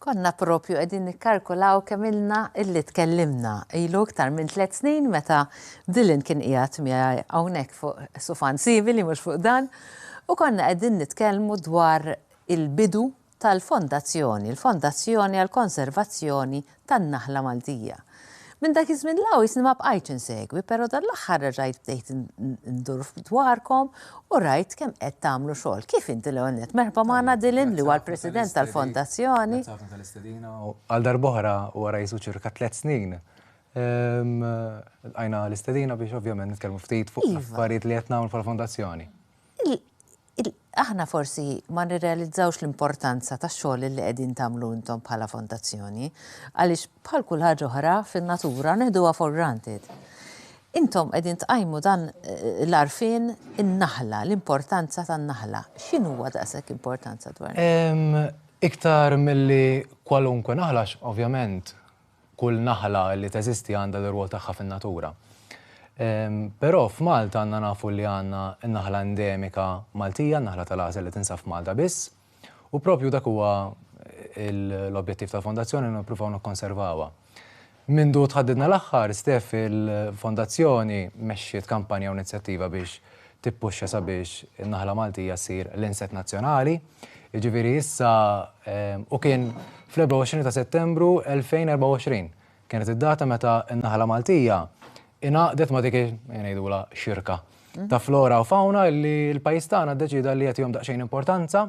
Konna propju qegħdin nikkalkulaw kemm ilna illi tkellimna. Ilu iktar minn 3 snin meta Dylan kien qiegħed miegħi hawnhekk fuq sufan sivili mhux fuq dan, u konna qegħdin nitkellmu dwar il-bidu tal-fondazzjoni, il-Fondazzjoni għall-Konservazzjoni tan-Naħla Maltija. Minn dak iż-żmien law jisni ma bqajtx insegwi, però dal-aħħar rajt bdejt ndur dwarkom u rajt kemm qed tagħmlu xogħol. Kif inti l-għonet? Merħba magħna Dylan li huwa l-President tal-Fondazzjoni. Għal darb'oħra wara jisu ċirka 3 snin. Għajna l-istedina biex ovvjament nitkellmu ftit fuq affarijiet li qed nagħmlu bħall-Fondazzjoni. Aħna forsi ma nirrealizzawx l-importanza tax-xogħol li qegħdin tagħmlu intom bħala fondazzjoni, għaliex bħal kull ħaġa oħra fin-natura neħduha for granted. Intom qegħdin tqajmu dan l-għarfien in-naħla, l-importanza tan-naħla. X'inhu huwa daqshekk importanza dwar? Iktar milli kwalunkwe naħla, ovvjament, kull naħla li teżisti għandha l-rwol tagħha fin-natura. Però f'Malta għandna nafu li għandna n-naħla endemika Maltija, n-naħla tal-għażel li tinsab f'Malta biss, u propju dak huwa l-objettiv tal-Fondazzjoni nippruvaw nikkonservawha. Mindu tħaddidna l-aħħar, Stef, il-Fondazzjoni mexxiet kampanja u inizjattiva biex tippuxxa sabiex in-naħla Maltija ssir l-inset nazzjonali. Jiġifieri issa u kien fl-24 ta' Settembru 2024 kienet id-data meta n-naħla Maltija inaqdet ma dik ngħidula xirka ta' flora u fauna li l-pajjiż tagħna ddeċida li jagħtihom daqsxejn importanza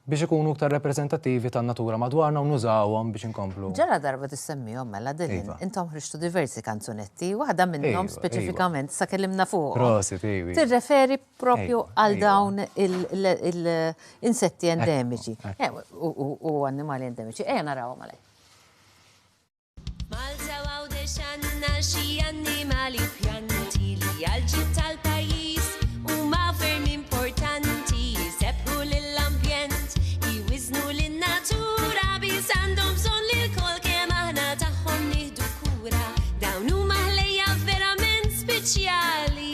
biex ikunu iktar rappreżentattivi tan-natura madwarna u nużawhom biex inkomplu. Ġara darba tissemmihom mela Dylan, intom ħriġtu diversi kanzunetti, waħda minnhom speċifikament sa kellimna fuq. Prosit, iwi. Tirreferi propju għal dawn il-insetti endemiċi u annimali endemiċi. Narawhom għalhekk. Malta għawdex għandna xi annimali pjanti li għal-ġid tal-pajjiż huma ferm importanti, jsebbħu lill-ambjent, jwiżnu lin-natura biss għandhom bżonn li l-kol kemm aħna tagħhom nieħdu kura. Dawn huma ħlejja verament speċjali,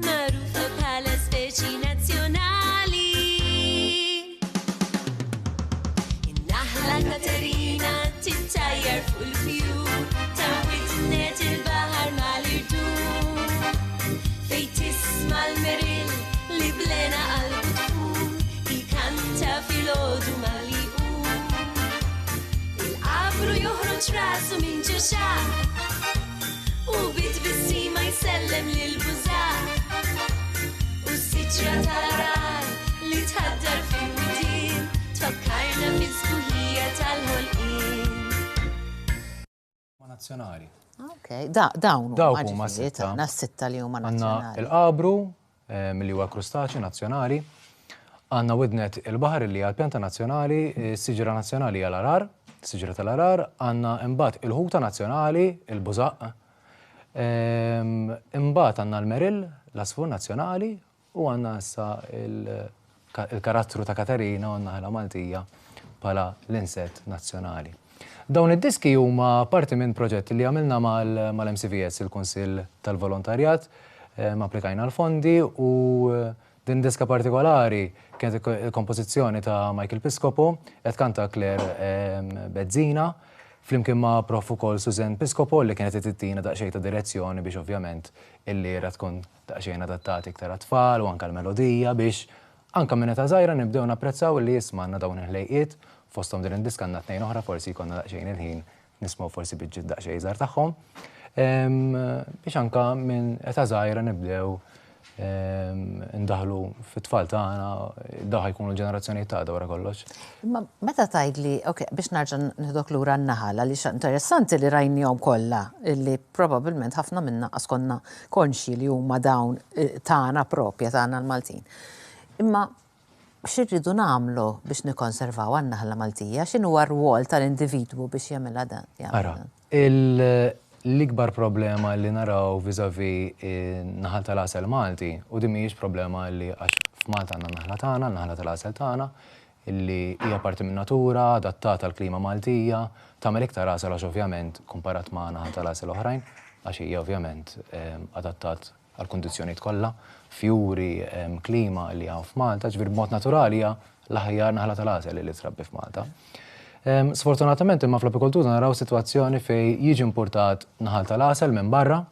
magħrufa bħala speċi nazzjonali. In-naħla Katerina tittajjar fuq il-fjur, tawwit net il-baħar mal-irdum, fejn tisma' l-meril li blena qalbu tfur, jikanta fil-għodu mal-liqum. Il-qabru joħroġ rasu minn ġuxaq u bit-bissima jsellem lil-bużaq, u s-siġra tal-arar li tħaddar fil-widien tfakkarna fis-sbuħija tal-ħolqien. Nazzjonali. Ok, dawn huma s-sitta li huma nazzjonali. Għandna il-qabru milli huwa krustaċi nazzjonali, għandna widnet il-baħar li hija l-pjanta nazzjonali, s-siġra nazzjonali hija l-arar, s-siġra tal-arar, għandna imbagħad il-ħuta nazzjonali, il-bużaq, imbagħad għandna l-meril, l-asfur nazzjonali, u għandna issa il-karattru ta' Katerina u n-naħla Maltija bħala l-inset nazzjonali. Dawn id-diski huma parti minn proġett li għamilna mal-MCVS, il-Kunsill tal-Volontarjat, applikajna l-fondi u din diska partikolari kienet il-kompożizzjoni ta' Michael Piscopo, qed kanta Claire Bezzina, flimkien ma' prof ukoll Susan Piscopo li kienet tittina daqsxejn ta' direzzjoni biex ovvjament il-lira tkun daqsxejn adattati iktar għat-tfal u anke l-melodija biex anke minn ta' żgħira nibdew napprezzaw li jismanna dawn il-ħlejqiet. Fostom din id-diska għandna 2 oħra forsi jkollna daqsxejn il-ħin nismgħu forsi biġġiet daqsxejn żgħar tagħhom. Biex anke minn ta' żgħira nibdew ndaħlu fit-tfal tagħna, daħ jkunu l-ġenerazzjonijiet ta' wara kollox. Imma meta tgħidli, biex narġa' nieħdok lura n-naħala li interessanti li rajnihom kollha li probabbilment ħafna minna konna konxi li huma dawn tagħna propja tagħna l-Maltin. Imma x'irridu nagħmlu biex nikkonservaw għan-naħla Maltija? X'inhu huwa r-rwol tal-individwu biex jagħmilha dan? Ara, l-ikbar problema li naraw viżavi naħal tal-għasel Malti, u din mhijiex problema li għax f'Malta għandna naħla tagħna, naħla tal-għasel tagħna, illi hija parti minn natura, adattata għall klima Maltija, tagħmel iktar għasel għax ovvjament komparat ma' naħal tal-għasel oħrajn, għax hija ovvjament adattat għal-kondizzjonijiet kollha, fjuri, klima li hawn f'Malta, ġifier b'mod naturali hija l-aħjar naħla tal-għasel li trabbi f'Malta. Sfortunatament imma fl-apikoltura naraw sitwazzjoni fej jiġi importat naħal tal-asel minn barra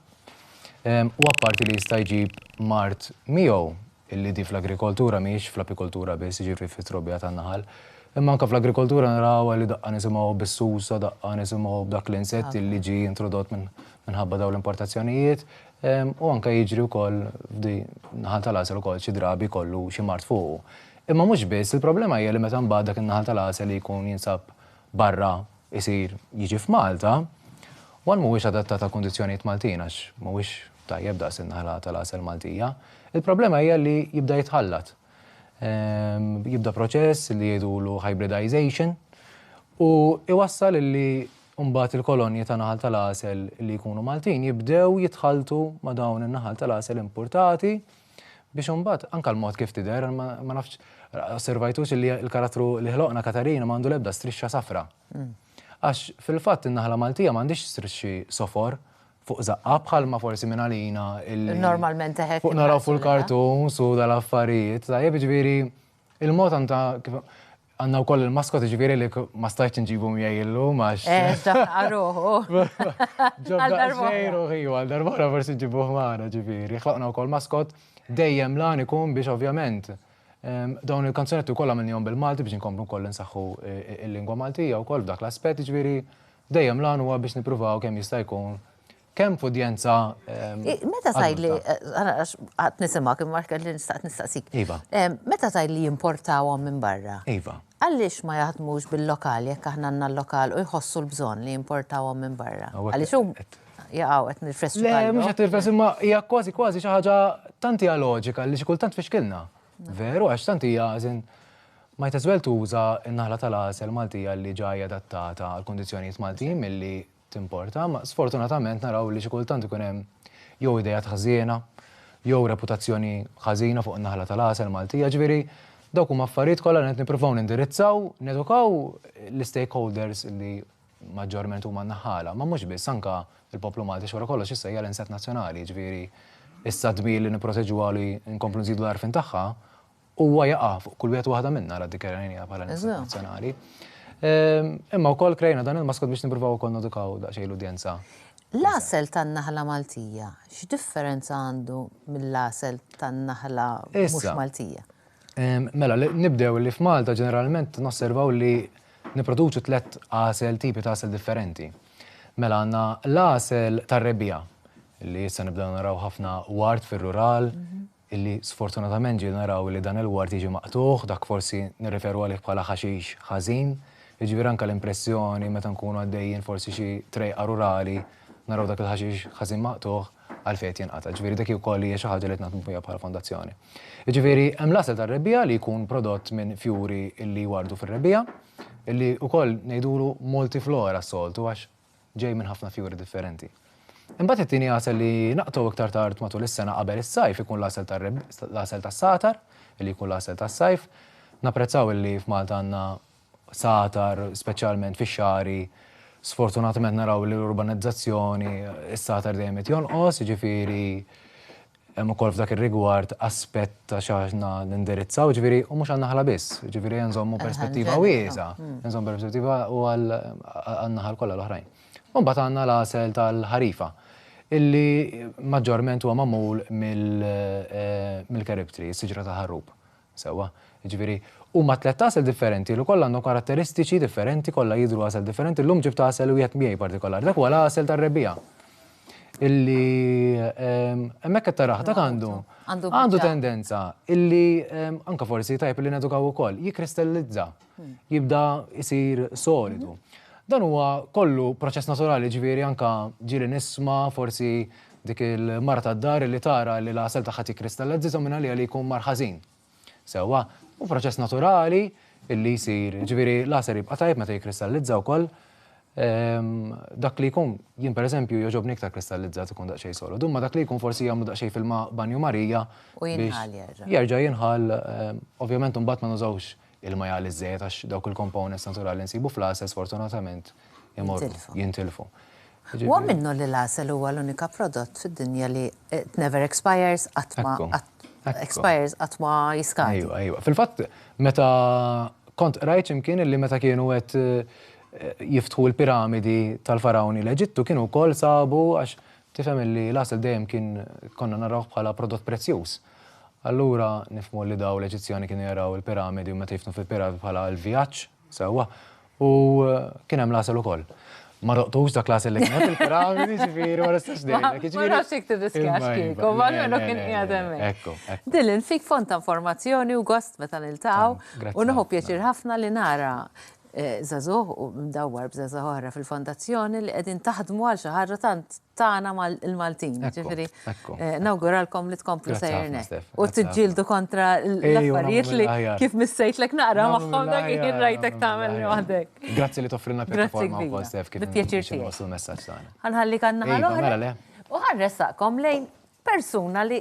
u apparti li jista' jġib mart miegħu illi di fl-agrikoltura mhix fl-apikoltura biss jiġri fit-trobbija tan-naħal. Imma anke fl-agrikoltura naraw li daqqa nisimgħu bis-susa, daqqa nisimgħu b'dak l-insett illi ġi introdott minħabba dawn l-importazzjonijiet u anke jiġri wkoll f'di naħal tal-asel ukoll xi drabi kollu xi mart fuqu. Imma mhux biss, il-problema hija li meta mbagħad dak in-naħal tal-asel li jkun jinsab barra isir jiġi f'Malta, u mhuwiex adattat ta' kundizzjonijiet Maltin għax mhuwiex tajjeb daqs in-naħla tal-asel Maltija. Il-problema hija li jibda jitħallat. Jibda proċess li jgħidulu hybridization u iwassal li mbagħad il-kolonji ta' naħal tal-asel li jkunu Maltin jibdew jitħaltu ma' dawn in-naħal tal-asel importati biex mbagħad anke l-mod kif tidher ma nafx osservajtux li l-karattru li ħloqna Katarina m'għandu l-ebda strixxa safra. Għax fil-fatt in-naħla Maltija m'għandix strixxi sofor fuq zaqqa bħalma forsi minn għalina Normalment teħek. fuq naraw fuq il-kartun su dal-affarijiet. Tajjeb ġifieri il-mod għandna wkoll il-maskot ġifieri li ma stajtx nġibu miegħi għax. Ġaqaruħu. Għal darbora forsi nġibuh magħna ġifieri. Ħloqna wkoll maskot dejjem lan ikun biex ovvjament dawn il-kanzunetti wkoll għamilnihom bil-Malti biex inkomplu wkoll insaħħu il-lingwa Maltija wkoll f'dak l-aspett ġifieri dejjem lan huwa biex nippruvaw kemm jista' jkun kemm f'udjenza. Meta tajli, għat nisimak, imma li nistaqsik. Iva. Meta tajli jimportawhom minn barra? Iva. Għaliex ma jaħdmux bil-lokal, jekk aħna għandna l-lokal u jħossu l-bżonn li jimportawhom minn barra? Għaliex hum jaqgħu qed nirfressu. Le, mhux qed nirfressu imma hija kważi xi ħaġa tant hija loġika li xi kultant fixkilna. Veru, għax tant hija ma jtaswel tuża n-naħla tal-asel Maltija li ġajja adattata għal kundizzjonijiet Maltin milli timporta, ma sfortunatament naraw li xi kultant ikun hemm jew idejat ħażiena, jew reputazzjoni ħażina fuq in-naħla tal-asel Maltija, ġifieri dawk huma affarijiet kollha qed nippruvaw nindirizzaw, nedukaw l-stakeholders li maġġorment huma n-naħala, ma mhux biss anke il-poplu Malti xwara kollox issa hija l-insett nazzjonali, ġifieri issa dbil li nipproteġuha li nkomplu nżidu l-għarfien tagħha huwa jaqa' fuq kull wieħed waħda minnha raddikjarjanja bħala insett nazzjonali. Imma wkoll krejna dan il-maskot biex nippruvaw ukoll nedukaw daqsxejn l-udjenza. L-asel tan-naħla Maltija, x'differenza għandu mill-asel tan-naħla mhux Maltija? Mela, nibdew li f'Malta ġeneralment nosservaw li nipproduċu 3 asel tipi ta' asel differenti. Mela għandna l-asel tar-rebbija li issa nibdew naraw ħafna wart fir-rural illi sfortunatament ġieli naraw li dan il-wart jiġi maqtuħ, dak forsi nirreferu għalih bħala ħaxix ħażin. Jiġifieri anke l-impressjoni meta nkunu għaddejjin forsi xi trejqa rurali naraw dak il-ħaxix ħażin maqtuħ għalfejn jinqata'. Ġifieri dak ukoll hija xi ħaġa li qed nagħmlu fiha bħala fondazzjoni. Jiġifieri hemm l-asel tar-rebbija li jkun prodott minn fjuri illi jwardu fir-rebbija, illi wkoll ngħidulu multiflora s-soltu għax ġej minn ħafna fjuri differenti. Imbagħad it-tieni asel li naqtaw iktar tard matul is-sena qabel is-sajf ikun l-asel tas-satar, illi jkun l-asel tas-sajf. Napprezzaw illi f'Malta għandna satar speċjalment fix-xari, sfortunatament naraw li l-urbanizzazzjoni is-satar dejjem qed jonqos, jiġifieri hemm ukoll f'dak ir-rigward aspett ta' xi ħaġa nindirizzaw, ġifieri u mhux għan-naħla biss, ġifieri nżommu perspettiva wiesa', nżommu perspettiva u għan-naħal kollha l-oħrajn. U mbagħad għandna l-asel tal-ħarifa illi maġġorment huwa magħmul mill-Karibtri, s-siġra ta' ħarrub. Sewwa, jiġifieri huma 3 asel differenti li kollha għandhom karatteristiċi differenti, kollha jidhru asel differenti, llum ġibt asel wieħed miegħi partikolari. Dak huwa l-asel tar-rebbija. Illi hemmhekk qed taraħ dak għandu tendenza illi anke forsi tajb li nedukaw ukoll jikkristallizza, jibda jsir solidu. Dan huwa kollu proċess naturali ġifieri anke ġieli nisma' forsi dik il-mara tad-dar li tara li l-asel tagħha tikkristallizza minn għalija li jkun mar ħażin. Sewwa, u proċess naturali illi jsir, ġifieri l-asel jibqa' tajb meta jikkristallizza wkoll. Dak li jkun jien pereżempju jogħġobni iktar kristallizzat ikun daqsxejn solidu, imma dak li jkun forsi jagħmlu daqsxejn fil-ma' banju Marija biex jerġa' jinħal, ovvjament imbagħad ma nużawx il-ma jgħal iż-żejjed għax dawk il-components naturali nsibu fl-asel sfortunatament imorru jintilfu. Huwa minnu li l-asel huwa l-unika prodott fid-dinja li it never expires qatt ma jiskadi. Ejwa. Fil-fatt meta kont rajt imkien illi meta kienu qed jiftħu l-piramidi tal-farawni l-Eġittu kienu wkoll sabu għax tifhem illi l-asel dejjem konna naraw bħala prodott prezzjuż. Allura nifhmu li daw l-Eġizzjani kienu jaraw il-piramidi u meta jiftħu fil-piramidi bħala l-vjaġġ sewwa u kien hemm l-asel ukoll. Ma roqtux dak l-asel li kien fil-piramidi ġifieri ma nistax ngħidlek. Ma nafx jekk tiddiskjax kieku, ma minnu kien qiegħed hemmhekk. Ekku. Dylan, fik font ta' informazzjoni u gost meta niltaqgħu u nieħu pjaċir ħafna li nara żagħżugħ u mdawwar b'żagħżugħ oħra fil-fondazzjoni li qegħdin taħdmu għal xi ħaġa tant tagħna mal-Maltin. Ġifieri nawguralkom li tkomplu sejrnek u tiġġieldu kontra l-affarijiet li kif missejtlek naqra magħhom dak jien rajtek tagħmel waħdek. Grazzi li toffrilna pjattaforma wkoll Stef kif pjaċir tiegħek. il-messaġġ tagħna. Ħanħalli kan naħa l-oħra u ħarressaqkom lejn persuna li